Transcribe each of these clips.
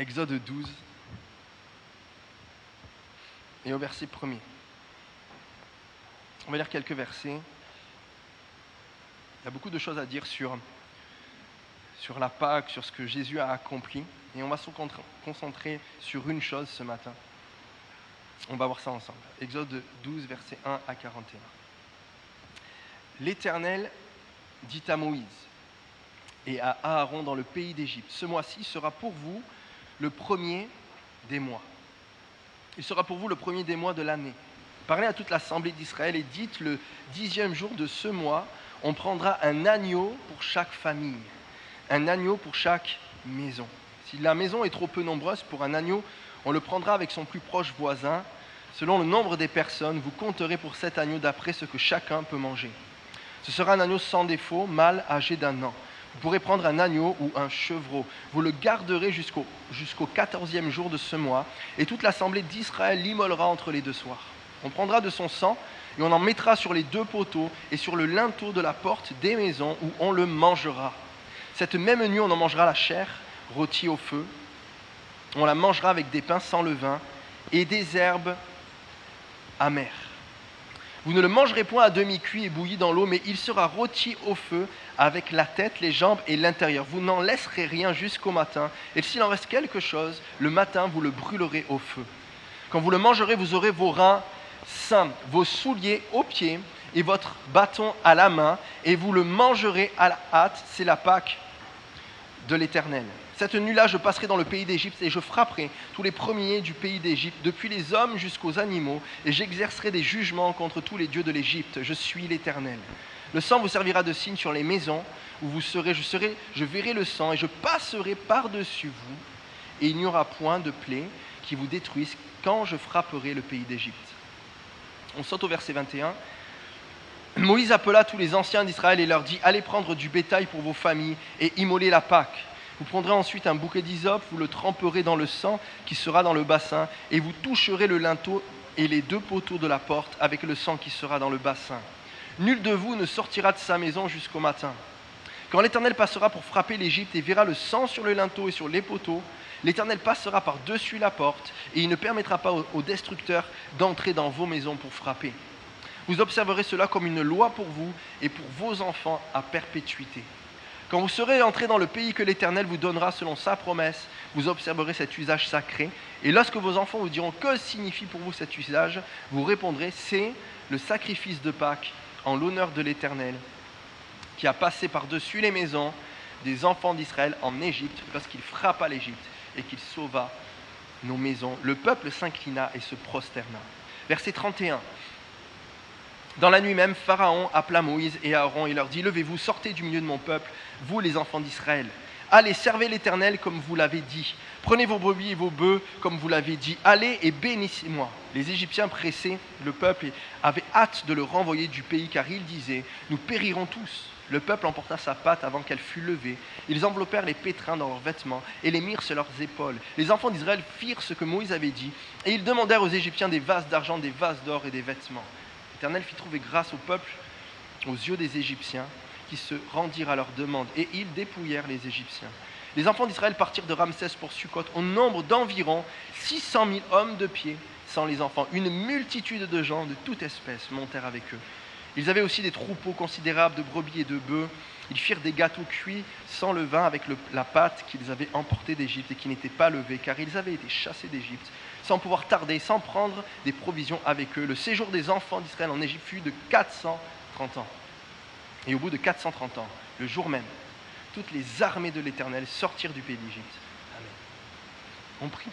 Exode 12 et au verset 1er. On va lire quelques versets. Il y a beaucoup de choses à dire sur la Pâque, sur ce que Jésus a accompli. Et on va se concentrer sur une chose ce matin. On va voir ça ensemble. Exode 12, versets 1 à 41. L'Éternel dit à Moïse et à Aaron dans le pays d'Égypte, ce mois-ci sera pour vous le premier des mois. Il sera pour vous le premier des mois de l'année. Parlez à toute l'assemblée d'Israël et dites le 10e jour de ce mois, on prendra un agneau pour chaque famille, un agneau pour chaque maison. Si la maison est trop peu nombreuse pour un agneau, on le prendra avec son plus proche voisin. Selon le nombre des personnes, vous compterez pour cet agneau d'après ce que chacun peut manger. Ce sera un agneau sans défaut, mâle, âgé d'1 an. Vous pourrez prendre un agneau ou un chevreau. Vous le garderez jusqu'au 14e jour de ce mois, et toute l'assemblée d'Israël l'immolera entre les deux soirs. On prendra de son sang, et on en mettra sur les 2 poteaux et sur le linteau de la porte des maisons où on le mangera. Cette même nuit, on en mangera la chair, rôtie au feu. On la mangera avec des pains sans levain et des herbes amères. Vous ne le mangerez point à demi-cuit et bouilli dans l'eau, mais il sera rôti au feu avec la tête, les jambes et l'intérieur. Vous n'en laisserez rien jusqu'au matin, et s'il en reste quelque chose, le matin, vous le brûlerez au feu. Quand vous le mangerez, vous aurez vos reins sains, vos souliers aux pieds et votre bâton à la main, et vous le mangerez à la hâte. C'est la Pâque de l'Éternel. Cette nuit-là, je passerai dans le pays d'Égypte et je frapperai tous les premiers du pays d'Égypte, depuis les hommes jusqu'aux animaux, et j'exercerai des jugements contre tous les dieux de l'Égypte. Je suis l'Éternel. Le sang vous servira de signe sur les maisons où vous serez. Je verrai le sang et je passerai par-dessus vous, et il n'y aura point de plaie qui vous détruise quand je frapperai le pays d'Égypte. On saute au verset 21. Moïse appela tous les anciens d'Israël et leur dit, allez prendre du bétail pour vos familles et immoler la Pâque. Vous prendrez ensuite un bouquet d'hysope, vous le tremperez dans le sang qui sera dans le bassin, et vous toucherez le linteau et les 2 poteaux de la porte avec le sang qui sera dans le bassin. Nul de vous ne sortira de sa maison jusqu'au matin. Quand l'Éternel passera pour frapper l'Égypte et verra le sang sur le linteau et sur les poteaux, l'Éternel passera par-dessus la porte, et il ne permettra pas aux destructeurs d'entrer dans vos maisons pour frapper. Vous observerez cela comme une loi pour vous et pour vos enfants à perpétuité. Quand vous serez entrés dans le pays que l'Éternel vous donnera selon sa promesse, vous observerez cet usage sacré. Et lorsque vos enfants vous diront que signifie pour vous cet usage, vous répondrez, c'est le sacrifice de Pâques en l'honneur de l'Éternel, qui a passé par-dessus les maisons des enfants d'Israël en Égypte, lorsqu'il frappa l'Égypte et qu'il sauva nos maisons. Le peuple s'inclina et se prosterna. Verset 31. Dans la nuit même, Pharaon appela Moïse et Aaron et leur dit, levez-vous, sortez du milieu de mon peuple, vous les enfants d'Israël. Allez, servez l'Éternel comme vous l'avez dit. Prenez vos brebis et vos bœufs comme vous l'avez dit. Allez et bénissez-moi. Les Égyptiens pressaient le peuple et avaient hâte de le renvoyer du pays, car ils disaient, nous périrons tous. Le peuple emporta sa pâte avant qu'elle fût levée. Ils enveloppèrent les pétrins dans leurs vêtements et les mirent sur leurs épaules. Les enfants d'Israël firent ce que Moïse avait dit, et ils demandèrent aux Égyptiens des vases d'argent, des vases d'or et des vêtements. L'Éternel fit trouver grâce au peuple aux yeux des Égyptiens, qui se rendirent à leur demande, et ils dépouillèrent les Égyptiens. Les enfants d'Israël partirent de Ramsès pour Sukkot au nombre d'environ 600 000 hommes de pied, sans les enfants. Une multitude de gens de toute espèce montèrent avec eux. Ils avaient aussi des troupeaux considérables de brebis et de bœufs. Ils firent des gâteaux cuits sans levain avec la pâte qu'ils avaient emportée d'Égypte et qui n'était pas levée, car ils avaient été chassés d'Égypte, sans pouvoir tarder, sans prendre des provisions avec eux. Le séjour des enfants d'Israël en Égypte fut de 430 ans. Et au bout de 430 ans, le jour même, toutes les armées de l'Éternel sortirent du pays d'Égypte. Amen. On prie.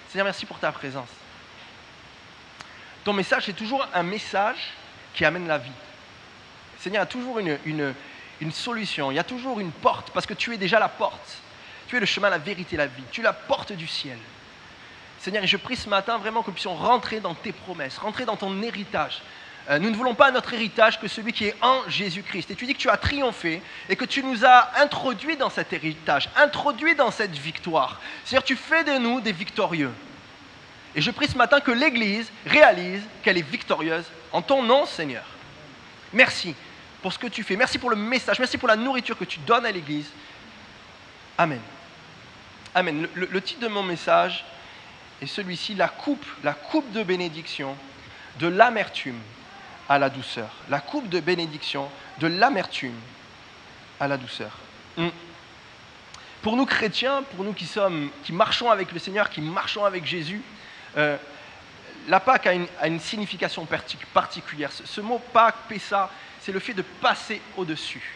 Seigneur, merci pour ta présence. Ton message est toujours un message qui amène la vie. Seigneur, il y a toujours une solution, il y a toujours une porte, parce que tu es déjà la porte. Tu es le chemin, la vérité, la vie. Tu es la porte du ciel. Seigneur, et je prie ce matin vraiment que nous puissions rentrer dans tes promesses, rentrer dans ton héritage. Nous ne voulons pas notre héritage que celui qui est en Jésus-Christ. Et tu dis que tu as triomphé et que tu nous as introduits dans cet héritage, introduits dans cette victoire. C'est-à-dire tu fais de nous des victorieux. Et je prie ce matin que l'Église réalise qu'elle est victorieuse en ton nom, Seigneur. Merci pour ce que tu fais. Merci pour le message. Merci pour la nourriture que tu donnes à l'Église. Amen. Amen. Le titre de mon message est celui-ci, la coupe de bénédiction de l'amertume à la douceur. La coupe de bénédiction de l'amertume à la douceur. Pour nous chrétiens, pour nous qui marchons avec le Seigneur, qui marchons avec Jésus, la Pâque a une signification particulière. Ce mot Pâque, Pessa, c'est le fait de passer au-dessus.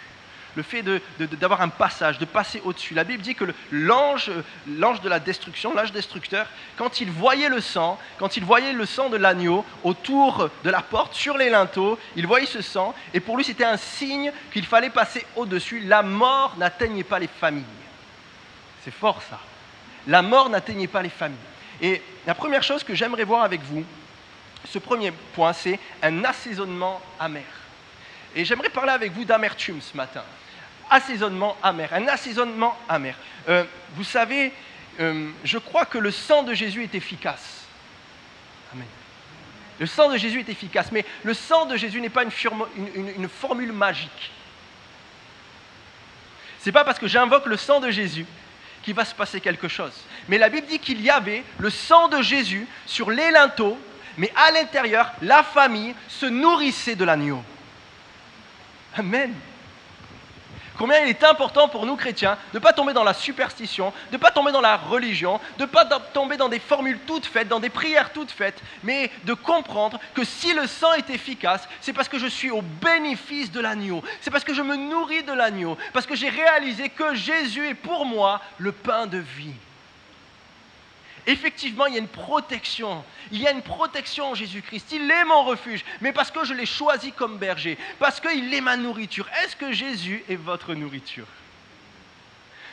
Le fait d'avoir un passage, de passer au-dessus. La Bible dit que l'ange de la destruction, l'ange destructeur, quand il voyait le sang de l'agneau autour de la porte, sur les linteaux, il voyait ce sang, et pour lui c'était un signe qu'il fallait passer au-dessus. La mort n'atteignait pas les familles. C'est fort ça. La mort n'atteignait pas les familles. Et la première chose que j'aimerais voir avec vous, ce premier point, c'est un assaisonnement amer. Et j'aimerais parler avec vous d'amertume ce matin. Assaisonnement amer, un assaisonnement amer. Vous savez, je crois que le sang de Jésus est efficace. Amen. Le sang de Jésus est efficace, mais le sang de Jésus n'est pas une formule magique. Ce n'est pas parce que j'invoque le sang de Jésus qu'il va se passer quelque chose. Mais la Bible dit qu'il y avait le sang de Jésus sur les linteaux, mais à l'intérieur, la famille se nourrissait de l'agneau. Amen. Combien il est important pour nous chrétiens de ne pas tomber dans la superstition, de ne pas tomber dans la religion, de ne pas tomber dans des formules toutes faites, dans des prières toutes faites, mais de comprendre que si le sang est efficace, c'est parce que je suis au bénéfice de l'agneau, c'est parce que je me nourris de l'agneau, parce que j'ai réalisé que Jésus est pour moi le pain de vie. Effectivement, il y a une protection. Il y a une protection en Jésus-Christ. Il est mon refuge, mais parce que je l'ai choisi comme berger, parce qu'il est ma nourriture. Est-ce que Jésus est votre nourriture?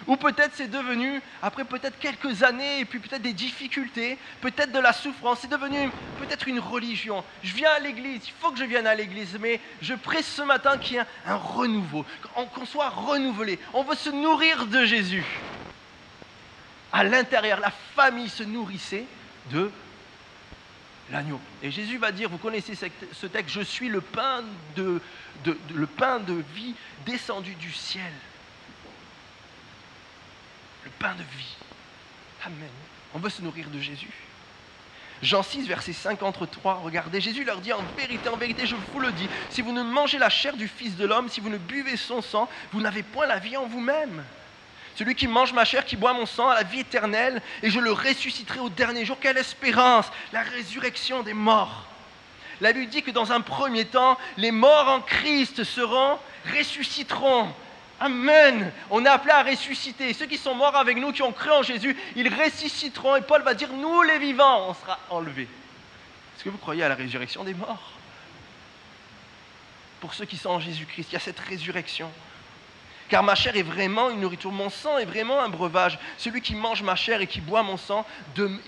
Ou peut-être c'est devenu, après peut-être quelques années, et puis peut-être des difficultés, peut-être de la souffrance, c'est devenu peut-être une religion. Je viens à l'église, il faut que je vienne à l'église, mais je prie ce matin qu'il y ait un renouveau, qu'on soit renouvelé. On veut se nourrir de Jésus. À l'intérieur, la famille se nourrissait de l'agneau. Et Jésus va dire, vous connaissez ce texte, je suis le pain de vie descendu du ciel. Le pain de vie. Amen. On veut se nourrir de Jésus. Jean 6, verset 53, regardez, Jésus leur dit, en vérité, je vous le dis, si vous ne mangez la chair du Fils de l'homme, si vous ne buvez son sang, vous n'avez point la vie en vous-même. Celui qui mange ma chair, qui boit mon sang, a la vie éternelle, et je le ressusciterai au dernier jour. Quelle espérance! La résurrection des morts. La Bible dit que dans un premier temps, les morts en Christ ressusciteront. Amen! On est appelé à ressusciter. Ceux qui sont morts avec nous, qui ont cru en Jésus, ils ressusciteront. Et Paul va dire, nous les vivants, on sera enlevés. Est-ce que vous croyez à la résurrection des morts? Pour ceux qui sont en Jésus-Christ, il y a cette résurrection. Car ma chair est vraiment une nourriture, mon sang est vraiment un breuvage. Celui qui mange ma chair et qui boit mon sang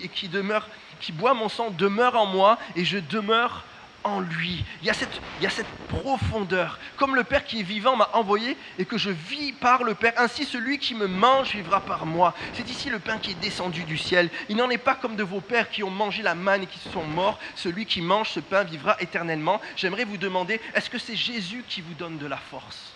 qui boit mon sang demeure en moi et je demeure en lui. Il y a cette profondeur. Comme le Père qui est vivant m'a envoyé et que je vis par le Père, ainsi celui qui me mange vivra par moi. C'est ici le pain qui est descendu du ciel. Il n'en est pas comme de vos pères qui ont mangé la manne et qui sont morts. Celui qui mange ce pain vivra éternellement. J'aimerais vous demander, est-ce que c'est Jésus qui vous donne de la force?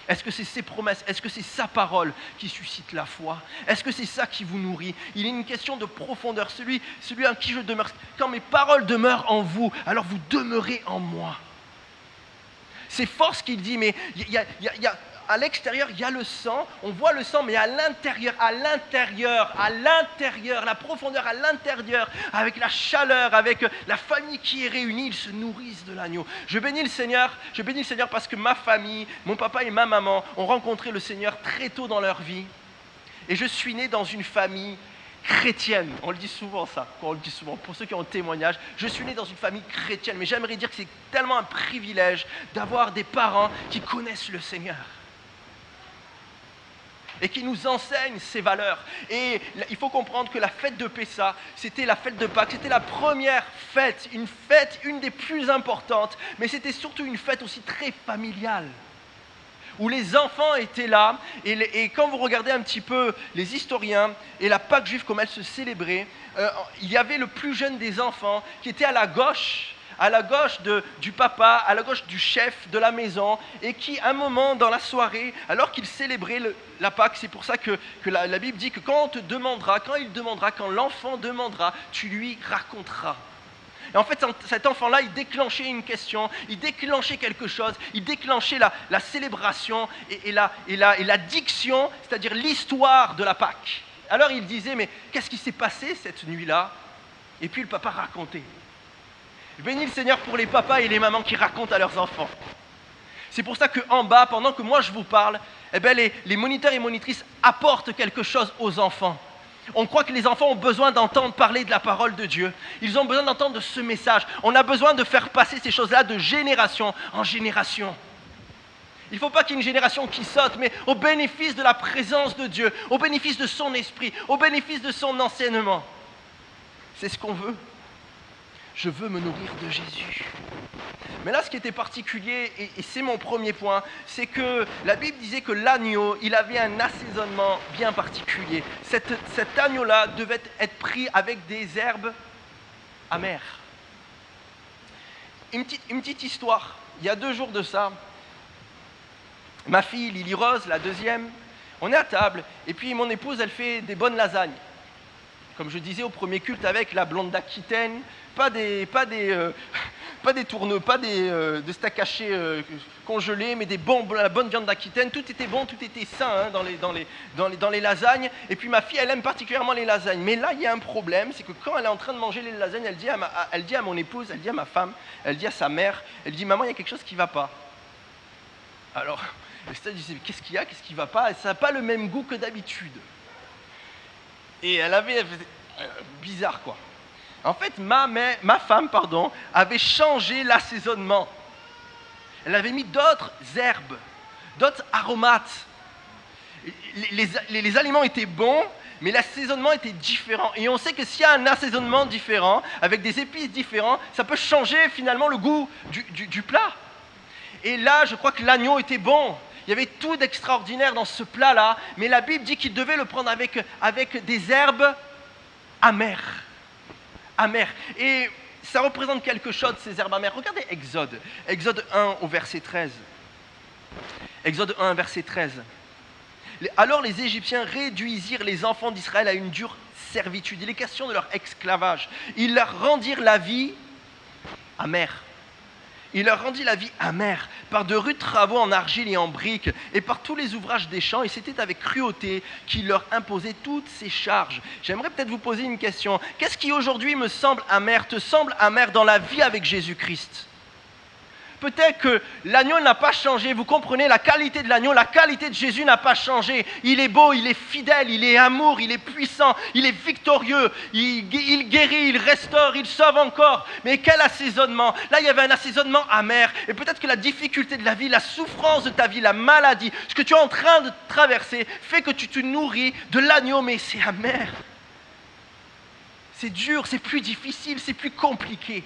Est-ce que c'est ses promesses? Est-ce que c'est sa parole qui suscite la foi? Est-ce que c'est ça qui vous nourrit? Il est une question de profondeur. Celui en qui je demeure. Quand mes paroles demeurent en vous, alors vous demeurez en moi. C'est fort ce qu'il dit, mais à l'extérieur, il y a le sang, on voit le sang, mais à l'intérieur, la profondeur à l'intérieur, avec la chaleur, avec la famille qui est réunie, ils se nourrissent de l'agneau. Je bénis le Seigneur parce que ma famille, mon papa et ma maman ont rencontré le Seigneur très tôt dans leur vie. Et je suis né dans une famille chrétienne. On le dit souvent ça, pour ceux qui ont un témoignage. Je suis né dans une famille chrétienne, mais j'aimerais dire que c'est tellement un privilège d'avoir des parents qui connaissent le Seigneur. Et qui nous enseigne ces valeurs. Et il faut comprendre que la fête de Pessa, c'était la fête de Pâques, c'était la première fête, une des plus importantes, mais c'était surtout une fête aussi très familiale, où les enfants étaient là, et quand vous regardez un petit peu les historiens, et la Pâque juive comme elle se célébrait, il y avait le plus jeune des enfants qui était à la gauche, à la gauche du papa, à la gauche du chef de la maison, et qui, un moment dans la soirée, alors qu'il célébrait la Pâque, c'est pour ça que la Bible dit que quand l'enfant demandera, tu lui raconteras. Et en fait, cet enfant-là, il déclenchait une question, il déclenchait quelque chose, il déclenchait la célébration et la diction, c'est-à-dire l'histoire de la Pâque. Alors il disait, mais qu'est-ce qui s'est passé cette nuit-là? Et puis le papa racontait. Bénis le Seigneur pour les papas et les mamans qui racontent à leurs enfants. C'est pour ça qu'en bas, pendant que moi je vous parle, les moniteurs et monitrices apportent quelque chose aux enfants. On croit que les enfants ont besoin d'entendre parler de la parole de Dieu. Ils ont besoin d'entendre ce message. On a besoin de faire passer ces choses-là de génération en génération. Il ne faut pas qu'il y ait une génération qui saute, mais au bénéfice de la présence de Dieu, au bénéfice de son esprit, au bénéfice de son enseignement. C'est ce qu'on veut. Je veux me nourrir de Jésus. Mais là, ce qui était particulier, et c'est mon premier point, c'est que la Bible disait que l'agneau, il avait un assaisonnement bien particulier. Cet agneau-là devait être pris avec des herbes amères. Une petite histoire. Il y a 2 jours de ça, ma fille Lily Rose, la deuxième, on est à table, et puis mon épouse, elle fait des bonnes lasagnes. Comme je disais au premier culte avec la blonde d'Aquitaine, pas des tourneaux, pas de steak haché congelés, mais la bonne viande d'Aquitaine. Tout était bon, tout était sain dans les lasagnes. Et puis ma fille, elle aime particulièrement les lasagnes. Mais là, il y a un problème, c'est que quand elle est en train de manger les lasagnes, elle dit à mon épouse, elle dit à ma femme, elle dit à sa mère, elle dit « Maman, il y a quelque chose qui ne va pas. » Alors, Estelle disait « Qu'est-ce qu'il y a? Qu'est-ce qui ne va pas ?» Ça n'a pas le même goût que d'habitude. Et elle faisait, bizarre quoi. En fait, ma femme avait changé l'assaisonnement. Elle avait mis d'autres herbes, d'autres aromates. Les aliments étaient bons, mais l'assaisonnement était différent. Et on sait que s'il y a un assaisonnement différent, avec des épices différentes, ça peut changer finalement le goût du plat. Et là, je crois que l'agneau était bon. Il y avait tout d'extraordinaire dans ce plat-là, mais la Bible dit qu'il devait le prendre avec des herbes amères. Et ça représente quelque chose, ces herbes amères. Regardez Exode 1 au verset 13. Exode 1, verset 13. Alors les Égyptiens réduisirent les enfants d'Israël à une dure servitude. Il est question de leur esclavage. Ils leur rendirent la vie amère. Il leur rendit la vie amère par de rudes travaux en argile et en briques et par tous les ouvrages des champs. Et c'était avec cruauté qu'il leur imposait toutes ces charges. J'aimerais peut-être vous poser une question. Qu'est-ce qui aujourd'hui me semble amer, te semble amer dans la vie avec Jésus-Christ? Peut-être que l'agneau n'a pas changé, vous comprenez, la qualité de l'agneau, la qualité de Jésus n'a pas changé. Il est beau, il est fidèle, il est amour, il est puissant, il est victorieux, il guérit, il restaure, il sauve encore. Mais quel assaisonnement! Là, il y avait un assaisonnement amer. Et peut-être que la difficulté de la vie, la souffrance de ta vie, la maladie, ce que tu es en train de traverser, fait que tu te nourris de l'agneau, mais c'est amer. C'est dur, c'est plus difficile, c'est plus compliqué.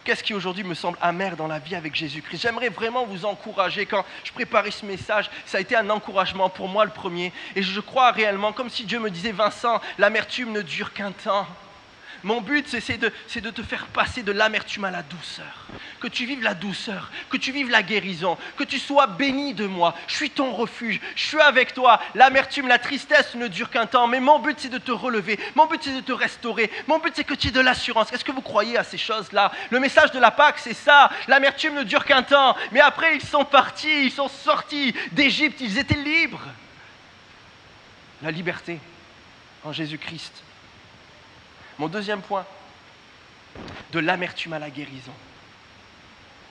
Qu'est-ce qui aujourd'hui me semble amer dans la vie avec Jésus-Christ? J'aimerais vraiment vous encourager. Quand je préparais ce message, ça a été un encouragement pour moi le premier. Et je crois réellement, comme si Dieu me disait, Vincent, l'amertume ne dure qu'un temps. Mon but, c'est de te faire passer de l'amertume à la douceur. Que tu vives la douceur, que tu vives la guérison, que tu sois béni de moi. Je suis ton refuge, je suis avec toi. L'amertume, la tristesse ne dure qu'un temps, mais mon but, c'est de te relever. Mon but, c'est de te restaurer. Mon but, c'est que tu aies de l'assurance. Est-ce que vous croyez à ces choses-là? Le message de la Pâque, c'est ça. L'amertume ne dure qu'un temps, mais après, ils sont partis, ils sont sortis d'Égypte, ils étaient libres. La liberté en Jésus-Christ. Mon deuxième point, de l'amertume à la guérison,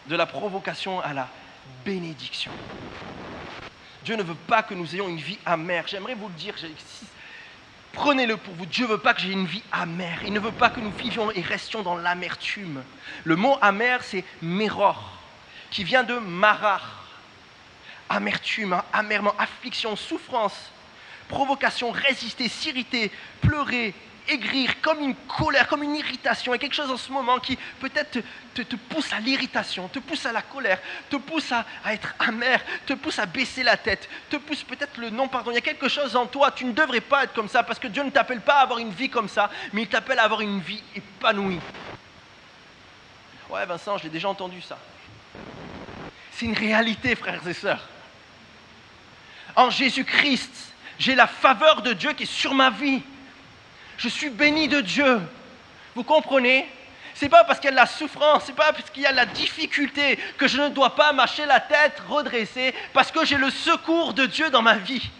de la provocation à la bénédiction. Dieu ne veut pas que nous ayons une vie amère. J'aimerais vous le dire, prenez-le pour vous. Dieu ne veut pas que j'ai une vie amère. Il ne veut pas que nous vivions et restions dans l'amertume. Le mot amer, c'est meror, qui vient de marar. Amertume, amèrement, affliction, souffrance, provocation, résister, s'irriter, pleurer, aigrir, comme une colère, comme une irritation. Il y a quelque chose en ce moment qui peut-être te pousse à l'irritation, te pousse à la colère, te pousse à être amer, te pousse à baisser la tête, te pousse peut-être le non-pardon. Il y a quelque chose en toi, tu ne devrais pas être comme ça parce que Dieu ne t'appelle pas à avoir une vie comme ça, mais il t'appelle à avoir une vie épanouie. Ouais, Vincent, je l'ai déjà entendu ça. C'est une réalité, frères et sœurs. En Jésus-Christ, j'ai la faveur de Dieu qui est sur ma vie. Je suis béni de Dieu. Vous comprenez? C'est pas parce qu'il y a de la souffrance, c'est pas parce qu'il y a de la difficulté que je ne dois pas marcher la tête redressée, parce que j'ai le secours de Dieu dans ma vie.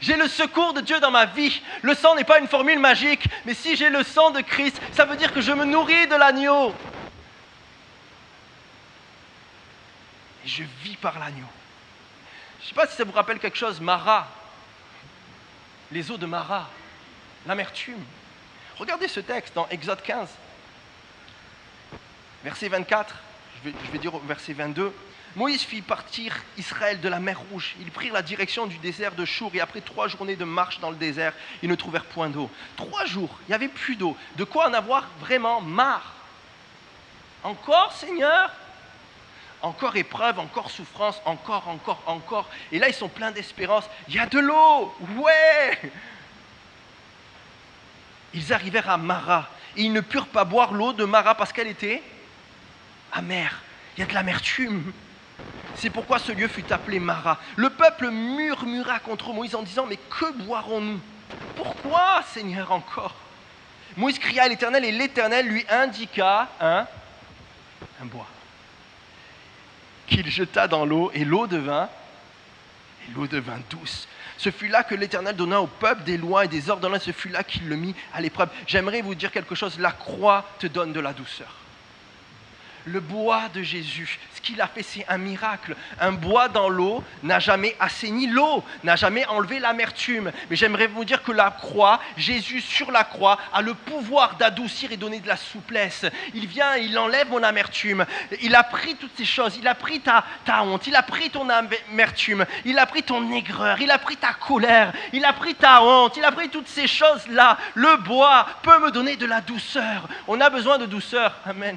J'ai le secours de Dieu dans ma vie. Le sang n'est pas une formule magique, mais si j'ai le sang de Christ, ça veut dire que je me nourris de l'agneau. Et je vis par l'agneau. Je ne sais pas si ça vous rappelle quelque chose, Mara. Les eaux de Mara, l'amertume. Regardez ce texte dans Exode 15, verset 24, je vais dire au verset 22. Moïse fit partir Israël de la mer Rouge. Ils prirent la direction du désert de Chour et après 3 journées de marche dans le désert, ils ne trouvèrent point d'eau. 3 jours, il n'y avait plus d'eau. De quoi en avoir vraiment marre? Encore, Seigneur? Encore épreuve, encore souffrance, encore. Et là, ils sont pleins d'espérance. Il y a de l'eau, ouais! Ils arrivèrent à Mara et ils ne purent pas boire l'eau de Mara parce qu'elle était amère. Il y a de l'amertume. C'est pourquoi ce lieu fut appelé Mara. Le peuple murmura contre Moïse en disant « Mais que boirons-nous? Pourquoi, Seigneur, encore ?» Moïse cria à l'Éternel et l'Éternel lui indiqua un bois qu'il jeta dans l'eau et l'eau devint douce. Ce fut là que l'Éternel donna au peuple des lois et des ordonnances, ce fut là qu'il le mit à l'épreuve. J'aimerais vous dire quelque chose, la croix te donne de la douceur. Le bois de Jésus, ce qu'il a fait, c'est un miracle. Un bois dans l'eau n'a jamais assaini l'eau, n'a jamais enlevé l'amertume. Mais j'aimerais vous dire que la croix, Jésus sur la croix, a le pouvoir d'adoucir et donner de la souplesse. Il vient, il enlève mon amertume. Il a pris toutes ces choses. Il a pris ta honte, il a pris ton amertume, il a pris ton aigreur, il a pris ta colère, il a pris ta honte, il a pris toutes ces choses-là. Le bois peut me donner de la douceur. On a besoin de douceur. Amen.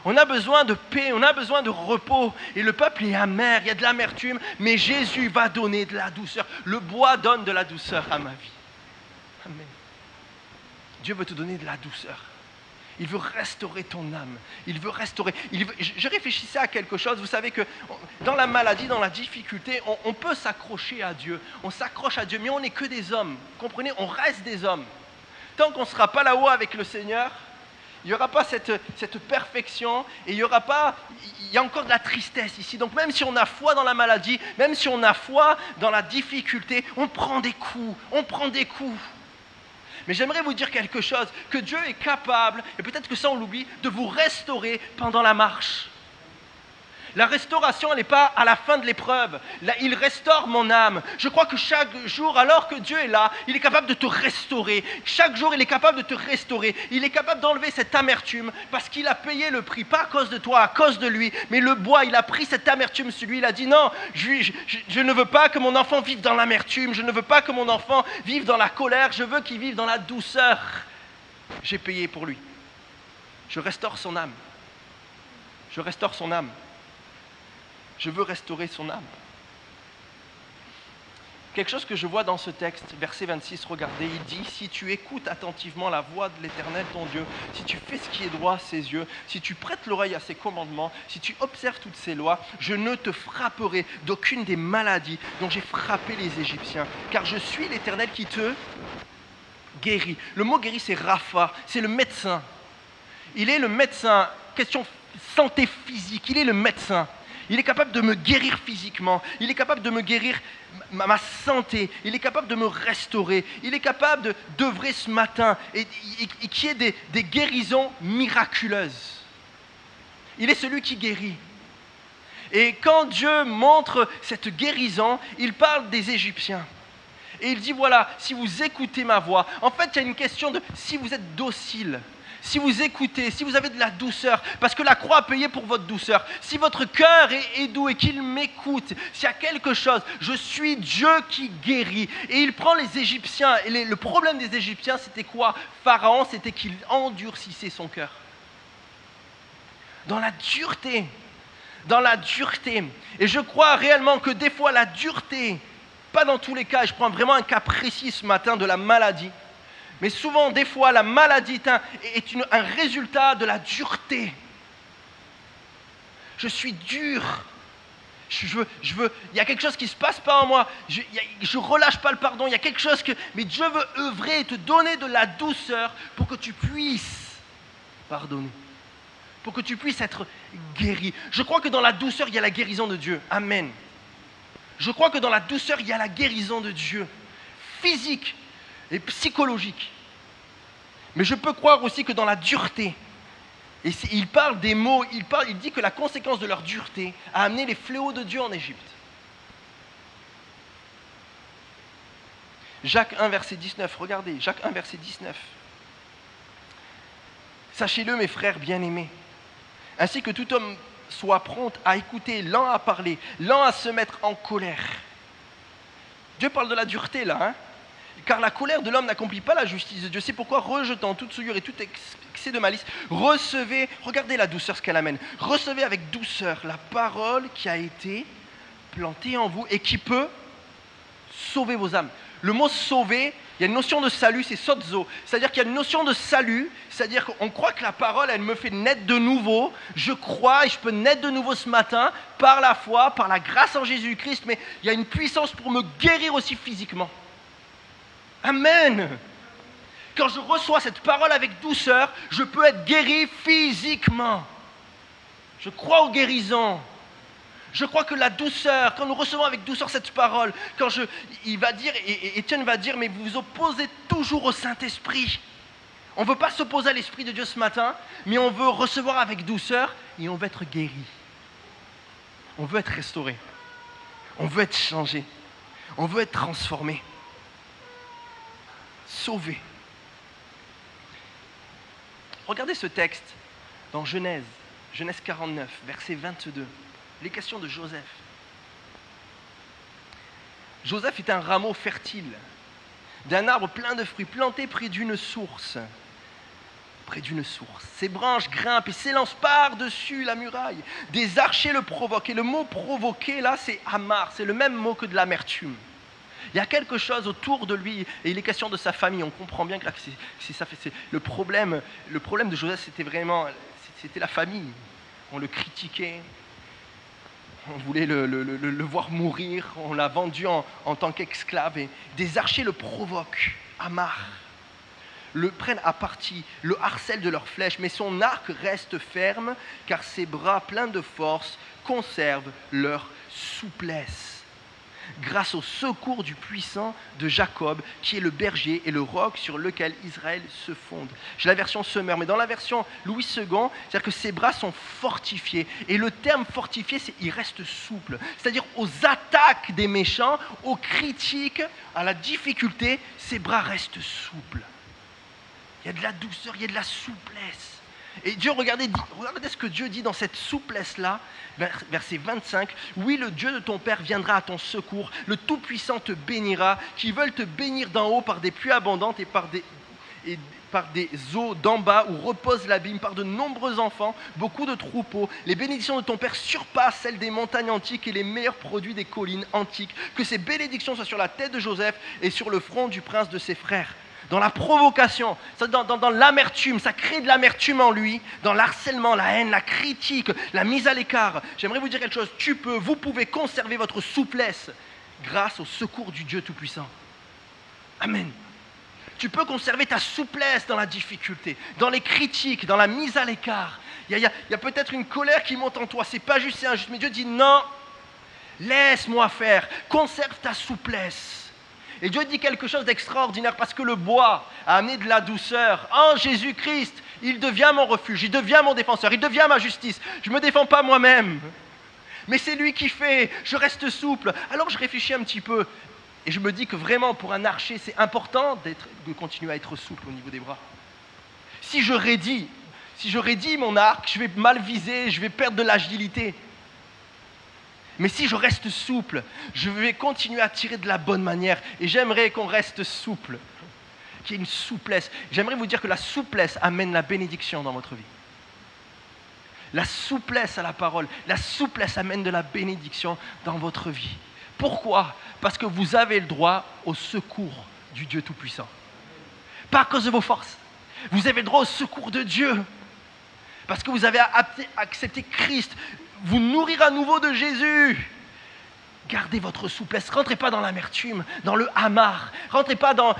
On a besoin de paix, on a besoin de repos. Et le peuple est amer, il y a de l'amertume, mais Jésus va donner de la douceur. Le bois donne de la douceur à ma vie. Amen. Dieu veut te donner de la douceur. Il veut restaurer ton âme. Il veut restaurer. Je réfléchissais à quelque chose. Vous savez que dans la maladie, dans la difficulté, on peut s'accrocher à Dieu. On s'accroche à Dieu, mais on n'est que des hommes. Comprenez, on reste des hommes. Tant qu'on ne sera pas là-haut avec le Seigneur, il n'y aura pas cette perfection et il y a encore de la tristesse ici. Donc même si on a foi dans la maladie, même si on a foi dans la difficulté, on prend des coups. Mais j'aimerais vous dire quelque chose, que Dieu est capable, et peut-être que ça on l'oublie, de vous restaurer pendant la marche. La restauration, elle n'est pas à la fin de l'épreuve. Là, il restaure mon âme. Je crois que chaque jour, alors que Dieu est là, il est capable de te restaurer. Chaque jour, il est capable de te restaurer. Il est capable d'enlever cette amertume parce qu'il a payé le prix, pas à cause de toi, à cause de lui. Mais le bois, il a pris cette amertume sur lui. Il a dit non, je ne veux pas que mon enfant vive dans l'amertume. Je ne veux pas que mon enfant vive dans la colère. Je veux qu'il vive dans la douceur. J'ai payé pour lui. Je restaure son âme. Je restaure son âme. Je veux restaurer son âme. Quelque chose que je vois dans ce texte, verset 26, regardez, il dit, si tu écoutes attentivement la voix de l'Éternel ton Dieu, si tu fais ce qui est droit à ses yeux, si tu prêtes l'oreille à ses commandements, si tu observes toutes ses lois, je ne te frapperai d'aucune des maladies dont j'ai frappé les Égyptiens, car je suis l'Éternel qui te guérit. Le mot guérit, c'est Rapha, c'est le médecin. Il est le médecin, question santé physique, il est le médecin. Il est capable de me guérir physiquement. Il est capable de me guérir ma santé. Il est capable de me restaurer. Il est capable d'œuvrer ce matin et qu'il y ait des guérisons miraculeuses. Il est celui qui guérit. Et quand Dieu montre cette guérison, il parle des Égyptiens. Et il dit voilà, si vous écoutez ma voix, en fait il y a une question de si vous êtes docile. si vous écoutez, si vous avez de la douceur, parce que la croix a payé pour votre douceur, si votre cœur est doux et qu'il m'écoute, s'il y a quelque chose, je suis Dieu qui guérit. Et il prend les Égyptiens, et le problème des Égyptiens, c'était quoi? Pharaon, c'était qu'il endurcissait son cœur. Dans la dureté. Et je crois réellement que des fois la dureté, pas dans tous les cas, et je prends vraiment un cas précis ce matin de la maladie, mais souvent des fois la maladie est un résultat de la dureté. Je suis dur, il y a quelque chose qui ne se passe pas en moi, je relâche pas le pardon, il y a quelque chose mais Dieu veut œuvrer et te donner de la douceur pour que tu puisses pardonner. Pour que tu puisses être guéri. Je crois que dans la douceur, il y a la guérison de Dieu. Amen. Je crois que dans la douceur, il y a la guérison de Dieu. Physique et psychologique. Mais je peux croire aussi que dans la dureté, et il parle des mots, il dit que la conséquence de leur dureté a amené les fléaux de Dieu en Égypte. Jacques 1, verset 19, regardez, Jacques 1, verset 19. Sachez-le, mes frères bien-aimés, ainsi que tout homme soit prompt à écouter, lent à parler, lent à se mettre en colère. Dieu parle de la dureté là, hein? Car la colère de l'homme n'accomplit pas la justice de Dieu. C'est pourquoi, rejetant toute souillure et tout excès de malice, recevez, regardez la douceur, ce qu'elle amène, recevez avec douceur la parole qui a été plantée en vous et qui peut sauver vos âmes. Le mot sauver, il y a une notion de salut, c'est sozo. C'est-à-dire qu'il y a une notion de salut, c'est-à-dire qu'on croit que la parole, elle me fait naître de nouveau. Je crois et je peux naître de nouveau ce matin par la foi, par la grâce en Jésus-Christ, mais il y a une puissance pour me guérir aussi physiquement. Amen. Quand je reçois cette parole avec douceur, je peux être guéri physiquement. Je crois aux guérisons. Je crois que la douceur, quand nous recevons avec douceur cette parole, il va dire, et Étienne va dire, mais vous vous opposez toujours au Saint-Esprit. On ne veut pas s'opposer à l'Esprit de Dieu ce matin, mais on veut recevoir avec douceur et on veut être guéri. On veut être restauré. On veut être changé. On veut être transformé. Sauvé. Regardez ce texte dans Genèse 49, verset 22. Les questions de Joseph. Joseph est un rameau fertile d'un arbre plein de fruits planté près d'une source. Ses branches grimpent et s'élancent par-dessus la muraille. Des archers le provoquent. Et le mot provoquer, là, c'est amar. C'est le même mot que de l'amertume. Il y a quelque chose autour de lui, et il est question de sa famille. On comprend bien que là, c'est le problème de Joseph, c'était la famille. On le critiquait. On voulait le voir mourir, on l'a vendu en tant qu'esclave. Et des archers le provoquent, Amar, le prennent à partie, le harcèlent de leurs flèches, mais son arc reste ferme, car ses bras pleins de force conservent leur souplesse. Grâce au secours du puissant de Jacob, qui est le berger et le roc sur lequel Israël se fonde. J'ai la version Summer, mais dans la version Louis II, c'est-à-dire que ses bras sont fortifiés. Et le terme fortifié, c'est il reste souple. C'est-à-dire aux attaques des méchants, aux critiques, à la difficulté, ses bras restent souples. Il y a de la douceur, il y a de la souplesse. Et Dieu, regardez ce que Dieu dit dans cette souplesse-là, verset 25. Oui, le Dieu de ton Père viendra à ton secours, le Tout-Puissant te bénira, qui veulent te bénir d'en haut par des pluies abondantes et par des eaux d'en bas où repose l'abîme, par de nombreux enfants, beaucoup de troupeaux. Les bénédictions de ton Père surpassent celles des montagnes antiques et les meilleurs produits des collines antiques. Que ces bénédictions soient sur la tête de Joseph et sur le front du prince de ses frères. Dans la provocation, dans l'amertume, ça crée de l'amertume en lui, dans l'harcèlement, la haine, la critique, la mise à l'écart. J'aimerais vous dire quelque chose, vous pouvez conserver votre souplesse grâce au secours du Dieu Tout-Puissant. Amen. Tu peux conserver ta souplesse dans la difficulté, dans les critiques, dans la mise à l'écart. Il y a peut-être une colère qui monte en toi, c'est pas juste, c'est injuste, mais Dieu dit non, laisse-moi faire, conserve ta souplesse. Et Dieu dit quelque chose d'extraordinaire parce que le bois a amené de la douceur. En Jésus-Christ, il devient mon refuge, il devient mon défenseur, il devient ma justice. Je ne me défends pas moi-même, mais c'est lui qui fait, je reste souple. Alors je réfléchis un petit peu et je me dis que vraiment pour un archer, c'est important de continuer à être souple au niveau des bras. Si je raidis mon arc, je vais mal viser, je vais perdre de l'agilité. Mais si je reste souple, je vais continuer à tirer de la bonne manière. Et j'aimerais qu'on reste souple, qu'il y ait une souplesse. J'aimerais vous dire que la souplesse amène la bénédiction dans votre vie. La souplesse à la parole, la souplesse amène de la bénédiction dans votre vie. Pourquoi? Parce que vous avez le droit au secours du Dieu Tout-Puissant. Pas à cause de vos forces. Vous avez le droit au secours de Dieu. Parce que vous avez accepté Christ, vous nourrir à nouveau de Jésus. Gardez votre souplesse. Rentrez pas dans l'amertume, dans le hamar. Rentrez pas dans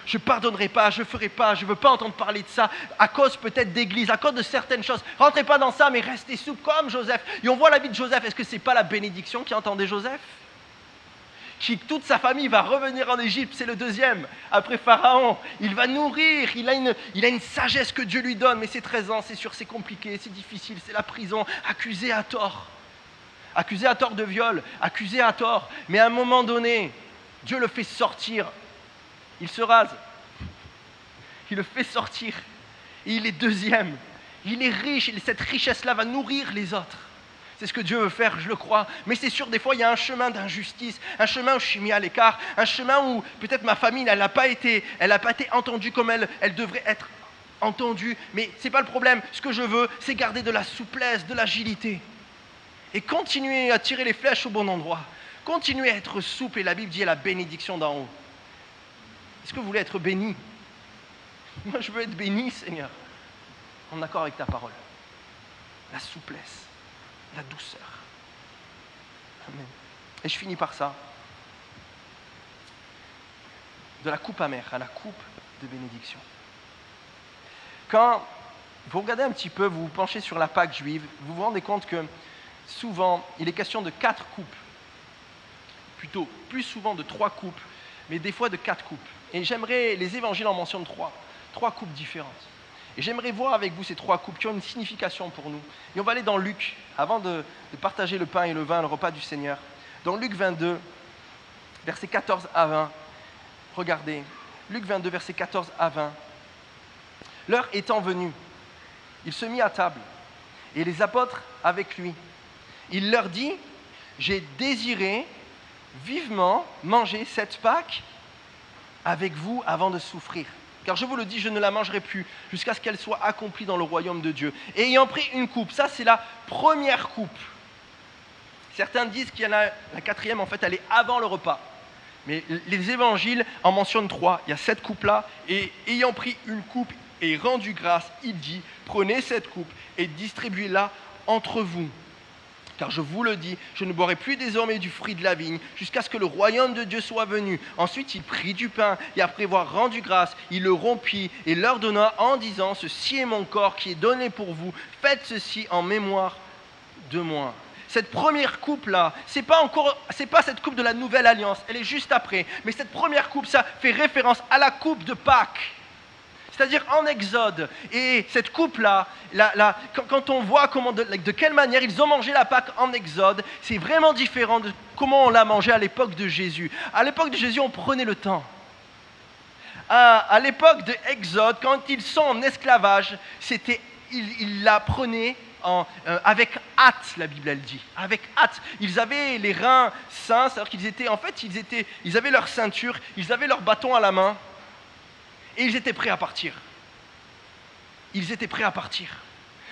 je pardonnerai pas, je ferai pas, je veux pas entendre parler de ça, à cause peut-être d'église, à cause de certaines choses. Rentrez pas dans ça, mais restez souple comme Joseph. Et on voit la vie de Joseph. Est-ce que c'est pas la bénédiction qui entendait Joseph? Qui toute sa famille va revenir en Égypte, c'est le deuxième, après Pharaon. Il va nourrir, il a une sagesse que Dieu lui donne, mais c'est 13 ans, c'est sûr, c'est compliqué, c'est difficile, c'est la prison, accusé à tort de viol, accusé à tort, mais à un moment donné, Dieu le fait sortir, il se rase, il le fait sortir, et il est deuxième, il est riche, et cette richesse-là va nourrir les autres. C'est ce que Dieu veut faire, je le crois. Mais c'est sûr, des fois, il y a un chemin d'injustice, un chemin où je suis mis à l'écart, un chemin où peut-être ma famille, elle n'a pas été entendue comme elle devrait être entendue. Mais ce n'est pas le problème. Ce que je veux, c'est garder de la souplesse, de l'agilité. Et continuer à tirer les flèches au bon endroit. Continuer à être souple. Et la Bible dit la bénédiction d'en haut. Est-ce que vous voulez être béni? Moi, je veux être béni, Seigneur. En accord avec ta parole. La souplesse. La douceur. Amen. Et je finis par ça. De la coupe amère à la coupe de bénédiction. Quand vous regardez un petit peu, vous vous penchez sur la Pâque juive, vous vous rendez compte que souvent, il est question de 4 coupes. Plutôt, plus souvent de 3 coupes, mais des fois de 4 coupes. Et j'aimerais, les évangiles en mentionnent 3 coupes différentes. Et j'aimerais voir avec vous ces 3 coupes qui ont une signification pour nous. Et on va aller dans Luc, avant de partager le pain et le vin, le repas du Seigneur. Dans Luc 22, versets 14 à 20. Regardez, Luc 22, versets 14 à 20. L'heure étant venue, il se mit à table, et les apôtres avec lui. Il leur dit, j'ai désiré vivement manger cette Pâque avec vous avant de souffrir. Car je vous le dis, je ne la mangerai plus jusqu'à ce qu'elle soit accomplie dans le royaume de Dieu. Et ayant pris une coupe, ça c'est la première coupe. Certains disent qu'il y en a la 4e, en fait, elle est avant le repas. Mais les évangiles en mentionnent 3. Il y a cette coupe-là, et ayant pris une coupe et rendu grâce, il dit, prenez cette coupe et distribuez-la entre vous. Car je vous le dis, je ne boirai plus désormais du fruit de la vigne jusqu'à ce que le royaume de Dieu soit venu. Ensuite, il prit du pain et après avoir rendu grâce, il le rompit et leur donna en disant, ceci est mon corps qui est donné pour vous. Faites ceci en mémoire de moi. Cette première coupe-là, c'est pas cette coupe de la nouvelle alliance, elle est juste après. Mais cette première coupe, ça fait référence à la coupe de Pâques. C'est-à-dire en Exode. Et cette coupe-là, quand on voit de quelle manière ils ont mangé la Pâque en Exode, c'est vraiment différent de comment on l'a mangé à l'époque de Jésus. À l'époque de Jésus, on prenait le temps. À l'époque de Exode, quand ils sont en esclavage, ils la prenaient avec hâte, la Bible elle dit. Avec hâte. Ils avaient les reins saints, c'est-à-dire qu'ils avaient leur ceinture, ils avaient leur bâton à la main. Et ils étaient prêts à partir. Ils étaient prêts à partir.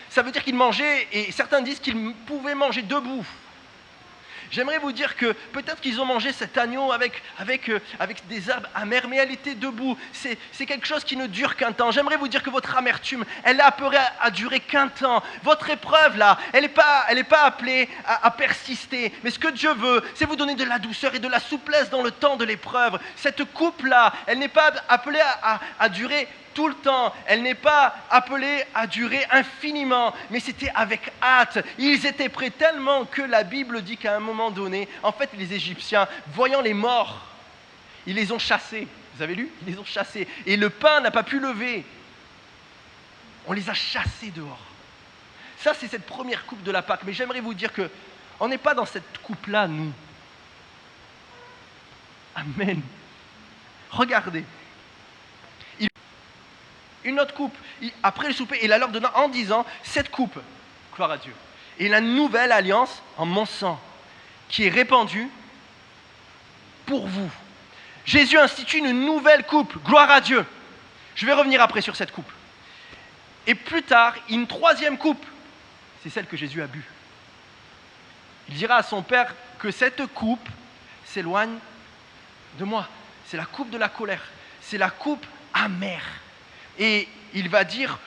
Ça veut dire qu'ils mangeaient, et certains disent qu'ils pouvaient manger debout. J'aimerais vous dire que peut-être qu'ils ont mangé cet agneau avec des herbes amères, mais elle était debout. C'est quelque chose qui ne dure qu'un temps. J'aimerais vous dire que votre amertume, elle est appelée à durer qu'un temps. Votre épreuve, là, elle n'est pas appelée à persister. Mais ce que Dieu veut, c'est vous donner de la douceur et de la souplesse dans le temps de l'épreuve. Cette coupe-là, elle n'est pas appelée à durer tout le temps, elle n'est pas appelée à durer infiniment, mais c'était avec hâte. Ils étaient prêts tellement que la Bible dit qu'à un moment donné, en fait, les Égyptiens, voyant les morts, ils les ont chassés. Vous avez lu? Ils les ont chassés. Et le pain n'a pas pu lever. On les a chassés dehors. Ça, c'est cette première coupe de la Pâque. Mais j'aimerais vous dire qu'on n'est pas dans cette coupe-là, nous. Amen. Regardez. Une autre coupe. Après le souper, il la leur donna en disant, cette coupe, gloire à Dieu, est la nouvelle alliance en mon sang, qui est répandue pour vous. Jésus institue une nouvelle coupe, gloire à Dieu. Je vais revenir après sur cette coupe. Et plus tard, une troisième coupe, c'est celle que Jésus a bu. Il dira à son Père que cette coupe s'éloigne de moi. C'est la coupe de la colère, c'est la coupe amère. Et il va dire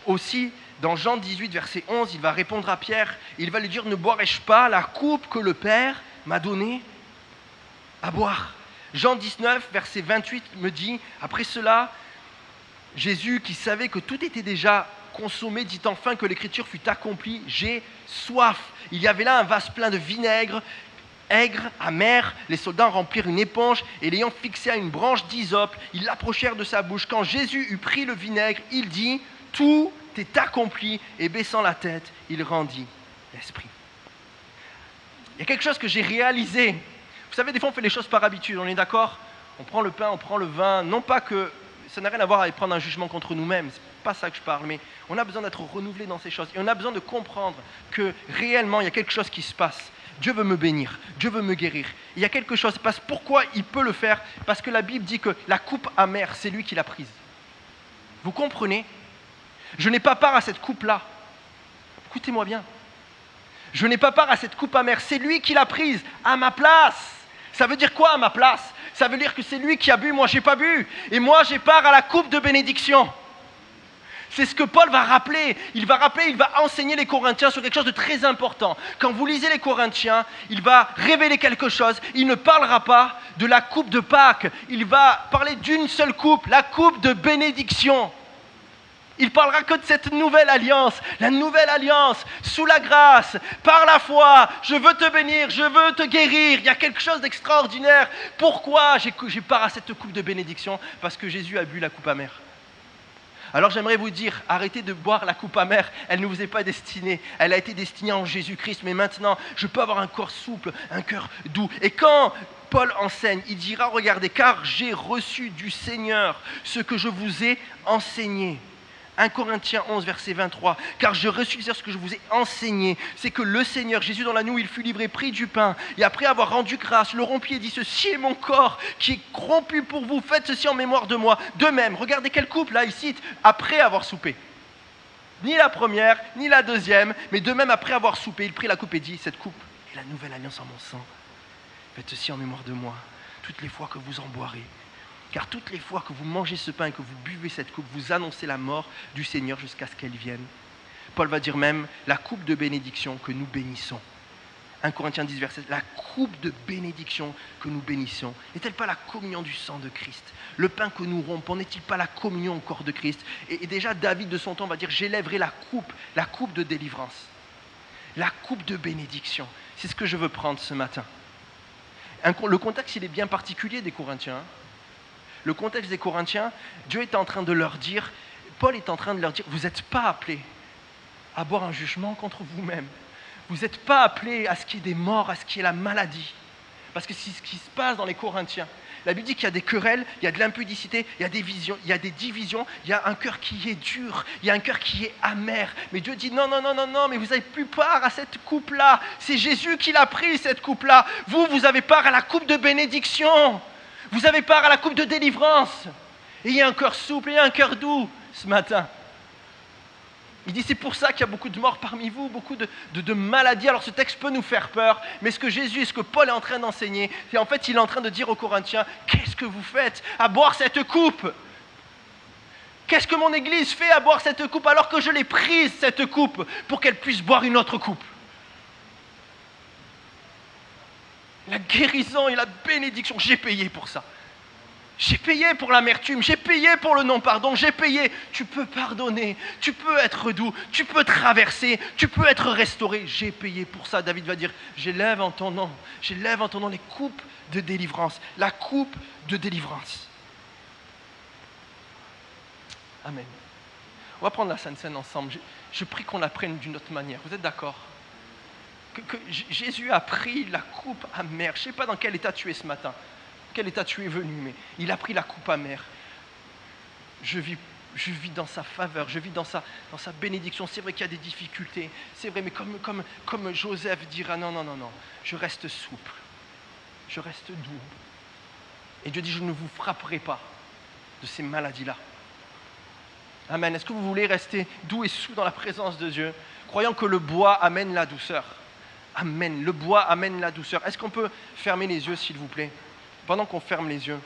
aussi, dans Jean 18, verset 11, il va répondre à Pierre, il va lui dire, ne boirai-je pas la coupe que le Père m'a donnée à boire? Jean 19, verset 28 me dit, après cela, Jésus, qui savait que tout était déjà consommé, dit enfin que l'écriture fut accomplie, j'ai soif. Il y avait là un vase plein de vinaigre, aigre, amer. Les soldats remplirent une éponge et l'ayant fixé à une branche d'hysope, ils l'approchèrent de sa bouche. Quand Jésus eut pris le vinaigre, il dit, tout est accompli, et baissant la tête, il rendit l'esprit. Il y a quelque chose que j'ai réalisé. Vous savez, des fois on fait les choses par habitude, on est d'accord? On prend le pain, on prend le vin, non pas que ça n'a rien à voir avec prendre un jugement contre nous-mêmes, c'est pas ça que je parle, mais on a besoin d'être renouvelé dans ces choses et on a besoin de comprendre que réellement il y a quelque chose qui se passe. Dieu veut me bénir, Dieu veut me guérir. Il y a quelque chose, parce pourquoi il peut le faire? Parce que la Bible dit que la coupe amère, c'est lui qui l'a prise. Vous comprenez? Je n'ai pas part à cette coupe-là. Écoutez-moi bien. Je n'ai pas part à cette coupe amère, c'est lui qui l'a prise à ma place. Ça veut dire quoi à ma place? Ça veut dire que c'est lui qui a bu, moi j'ai pas bu. Et moi j'ai part à la coupe de bénédiction. C'est ce que Paul va rappeler. Il va enseigner les Corinthiens sur quelque chose de très important. Quand vous lisez les Corinthiens, il va révéler quelque chose. Il ne parlera pas de la coupe de Pâques. Il va parler d'une seule coupe, la coupe de bénédiction. Il parlera que de cette nouvelle alliance, la nouvelle alliance, sous la grâce, par la foi. Je veux te bénir, je veux te guérir. Il y a quelque chose d'extraordinaire. Pourquoi j'ai part à cette coupe de bénédiction? Parce que Jésus a bu la coupe amère. Alors j'aimerais vous dire, arrêtez de boire la coupe amère, elle ne vous est pas destinée, elle a été destinée en Jésus-Christ, mais maintenant, je peux avoir un corps souple, un cœur doux. Et quand Paul enseigne, il dira, regardez, car j'ai reçu du Seigneur ce que je vous ai enseigné. 1 Corinthiens 11, verset 23, car j'ai reçu ce que je vous ai enseigné, c'est que le Seigneur, Jésus dans la nuit, il fut livré, prit du pain, et après avoir rendu grâce, le rompit et dit, ceci est mon corps qui est rompu pour vous, faites ceci en mémoire de moi. De même, regardez quel couple, là, il cite, après avoir soupé. Ni la première, ni la deuxième, mais de même, après avoir soupé, il prit la coupe et dit, cette coupe est la nouvelle alliance en mon sang. Faites ceci en mémoire de moi, toutes les fois que vous en boirez. Car toutes les fois que vous mangez ce pain et que vous buvez cette coupe, vous annoncez la mort du Seigneur jusqu'à ce qu'elle vienne. Paul va dire même la coupe de bénédiction que nous bénissons. 1 Corinthiens 10, verset, la coupe de bénédiction que nous bénissons. N'est-elle pas la communion du sang de Christ? Le pain que nous rompons, n'est-il pas la communion au corps de Christ? Et déjà, David de son temps va dire, j'élèverai la coupe de délivrance. La coupe de bénédiction. C'est ce que je veux prendre ce matin. Le contexte, il est bien particulier des Corinthiens. Le contexte des Corinthiens, Dieu est en train de leur dire, Paul est en train de leur dire, vous n'êtes pas appelés à boire un jugement contre vous-même. Vous n'êtes pas appelés à ce qu'il y ait des morts, à ce qu'il y ait la maladie. Parce que c'est ce qui se passe dans les Corinthiens. La Bible dit qu'il y a des querelles, il y a de l'impudicité, il y a des divisions, il y a un cœur qui est dur, il y a un cœur qui est amer. Mais Dieu dit non, mais vous n'avez plus part à cette coupe-là. C'est Jésus qui l'a pris, cette coupe-là. Vous avez part à la coupe de bénédiction. Vous avez part à la coupe de délivrance. Et il y a un cœur souple, et il y a un cœur doux ce matin. Il dit c'est pour ça qu'il y a beaucoup de morts parmi vous, beaucoup de maladies. Alors ce texte peut nous faire peur, mais ce que Jésus et ce que Paul est en train d'enseigner, c'est en fait il est en train de dire aux Corinthiens, qu'est-ce que vous faites à boire cette coupe? Qu'est-ce que mon Église fait à boire cette coupe alors que je l'ai prise cette coupe pour qu'elle puisse boire une autre coupe? La guérison et la bénédiction, j'ai payé pour ça. J'ai payé pour l'amertume, j'ai payé pour le non-pardon, j'ai payé. Tu peux pardonner, tu peux être doux, tu peux traverser, tu peux être restauré. J'ai payé pour ça. David va dire, j'élève en ton nom les coupes de délivrance, la coupe de délivrance. Amen. On va prendre la Sainte Seine ensemble. Je prie qu'on la prenne d'une autre manière. Vous êtes d'accord? Que Jésus a pris la coupe amère. Je ne sais pas dans quel état tu es ce matin, quel état tu es venu, mais il a pris la coupe amère. Je vis je vis dans sa faveur, je vis dans sa bénédiction. C'est vrai qu'il y a des difficultés, c'est vrai, mais comme Joseph dira, non, non, non, non, je reste souple, je reste doux. Et Dieu dit, je ne vous frapperai pas de ces maladies-là. Amen. Est-ce que vous voulez rester doux et souple dans la présence de Dieu, croyant que le bois amène la douceur? Amen. Le bois amène la douceur. Est-ce qu'on peut fermer les yeux, s'il vous plaît? Pendant qu'on ferme les yeux,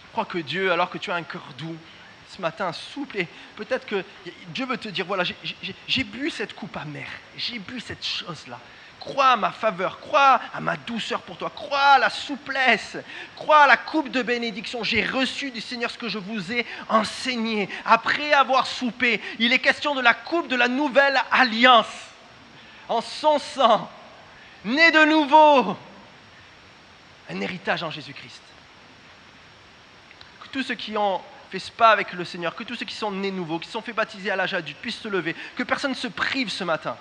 je crois que Dieu, alors que tu as un cœur doux, ce matin, souple, et peut-être que Dieu veut te dire, voilà, j'ai bu cette coupe amère, j'ai bu cette chose-là. Crois à ma faveur, crois à ma douceur pour toi, crois à la souplesse, crois à la coupe de bénédiction. J'ai reçu du Seigneur ce que je vous ai enseigné. Après avoir soupé, il est question de la coupe de la nouvelle alliance. En son sang, né de nouveau, un héritage en Jésus-Christ. Que tous ceux qui ont fait spa avec le Seigneur, que tous ceux qui sont nés nouveaux, qui sont fait baptiser à l'âge adulte, puissent se lever, que personne ne se prive ce matin,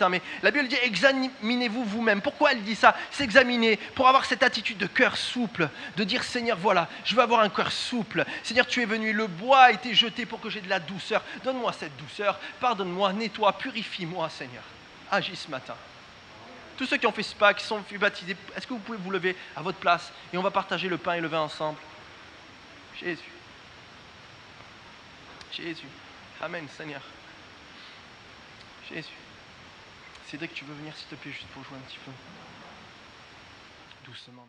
mais la Bible dit examinez-vous vous-même. Pourquoi elle dit ça? S'examiner pour avoir cette attitude de cœur souple, de dire Seigneur, voilà, je veux avoir un cœur souple. Seigneur, tu es venu, le bois a été jeté pour que j'ai de la douceur. Donne-moi cette douceur, pardonne-moi, nettoie, purifie-moi, Seigneur. Agis ce matin. Tous ceux qui ont fait spa, qui sont fait baptiser, est-ce que vous pouvez vous lever à votre place et on va partager le pain et le vin ensemble? Jésus. Jésus. Amen, Seigneur. Jésus. Cédric, tu veux venir, s'il te plaît, juste pour jouer un petit peu? Doucement.